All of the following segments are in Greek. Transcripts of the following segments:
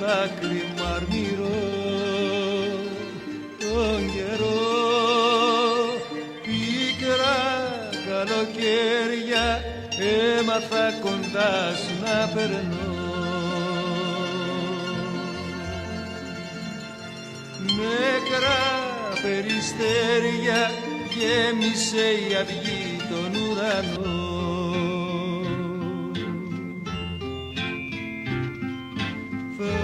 δάκρυ μαρμυρό τον καιρό. Πίκρα καλοκαίρια έμαθα κοντά σου να περνώ. Νεκρά περιστέρια γέμισε η αυγή τον ουρανό. Θα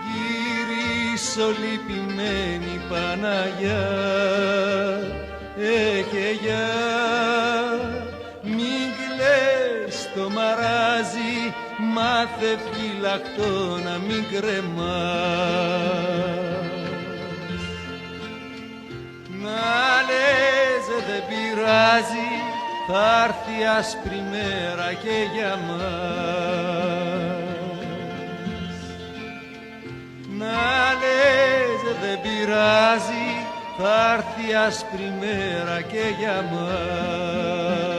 γυρίσω λυπημένη Παναγιά, έχε γεια, μην κλαις το μαράζι, μάθε φυλακτό να μην κρεμάς. Να λες δεν πειράζει, θα έρθει άσπρη μέρα και για μας. Να λες δεν πειράζει, θα έρθει άσπρη μέρα και για μας.